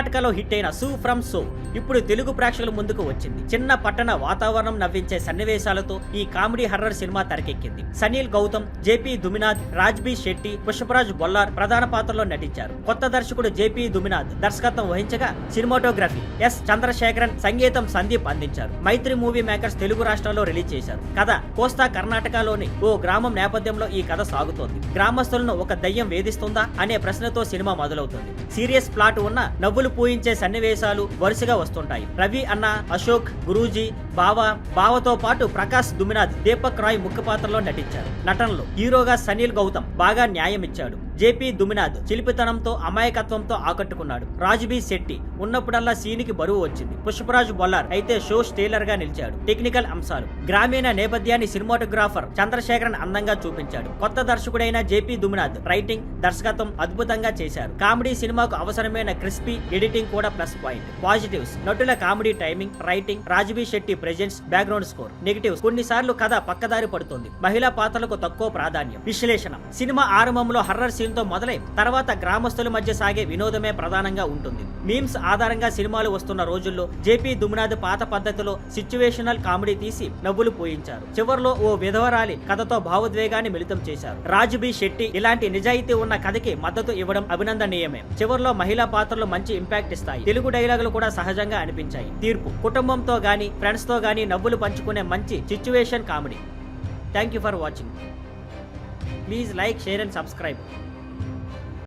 కర్ణాటకలో హిట్ అయిన సూ ఫ్రమ్ సో ఇప్పుడు తెలుగు ప్రేక్షకుల ముందుకు వచ్చింది. చిన్న పట్టణ వాతావరణం నవ్వించే సన్నివేశాలతో ఈ కామెడీ హర్రర్ సినిమా తెరకెక్కింది. సనీల్ గౌతమ్, జేపీ దుమినాథ్, రాజ్బీ శెట్టి, పుష్పరాజ్ బొల్లార్ ప్రధాన పాత్రలో నటించారు. కొత్త దర్శకుడు జేపీ దుమినాథ్ దర్శకత్వం వహించగా సినిమాటోగ్రఫీ ఎస్ చంద్రశేఖరన్, సంగీతం సందీప్ అందించారు. మైత్రి మూవీ మేకర్స్ తెలుగు రాష్ట్రాల్లో రిలీజ్ చేశారు. కథ కోస్తా కర్ణాటకలోని ఓ గ్రామం నేపథ్యంలో ఈ కథ సాగుతోంది. గ్రామస్తులను ఒక దయ్యం వేధిస్తుందా అనే ప్రశ్నతో సినిమా మొదలవుతుంది. సీరియస్ ప్లాట్ ఉన్న నవ్వులు పూయించే సన్నివేశాలు వరుసగా వస్తుంటాయి. రవి అన్న, అశోక్, గురూజీ, బావతో పాటు ప్రకాష్ దుమినాథ్, దీపక్ రాయ్ ముఖ్య పాత్రలో నటించారు. నటనలో హీరోగా సనీల్ గౌతమ్ బాగా న్యాయం ఇచ్చాడు. జేపీ దుమినాథ్ చిలిపితనంతో, అమాయకత్వంతో ఆకట్టుకున్నాడు. రాజ్బీ శెట్టి ఉన్నప్పుడల్లా సీనికి బరువు వచ్చింది. పుష్పరాజ్ బొల్లార్ అయితే షో స్టేలర్ గా నిలిచాడు. టెక్నికల్ అంశాలు, గ్రామీణ నేపథ్యాన్ని సినిమాటోగ్రాఫర్ చంద్రశేఖరన్ అందంగా చూపించాడు. కొత్త దర్శకుడైన జేపీ దుమినాథ్ రైటింగ్, దర్శకత్వం అద్భుతంగా చేశారు. కామెడీ సినిమాకు అవసరమైన క్రిస్పీ ఎడిటింగ్ కూడా ప్లస్ పాయింట్. పాజిటివ్స్, నటుల comedy timing, writing, Raj B Shetty presence, background score. Negatives, కొన్నిసార్లు కథ పక్కదారి పడుతుంది. మహిళా పాత్రలకు తక్కువ ప్రాధాన్యం. విశ్లేషణ, సినిమా ఆరంభంలో హర్రర్ సీన్ తో మొదలై తర్వాత గ్రామస్తుల మధ్య సాగే వినోదమే ప్రధానంగా ఉంటుంది. మీమ్స్ ఆధారంగా సినిమాలు వస్తున్న రోజుల్లో జేపీ దుమినాథ్ పాత పద్ధతిలో సిచ్యువేషనల్ కామెడీ తీసి నవ్వులు పోయించారు. చివర్లో ఓ విధవరాలి కథతో భావోద్వేగాన్ని మిళితం చేశారు. రాజ్బీ శెట్టి ఇలాంటి నిజాయితీ ఉన్న కథకి మద్దతు ఇవ్వడం అభినందనీయమే. చివర్లో మహిళా పాత్రలు మంచి ఇంపాక్ట్ ఇస్తాయి. తెలుగు డైలాగులు కూడా సహజంగా అనిపించాయి. తీర్పు, కుటుంబంతో గానీ ఫ్రెండ్స్ తో గానీ నవ్వులు పంచుకునే మంచి situation comedy. Thank you for watching. Please like, share and subscribe.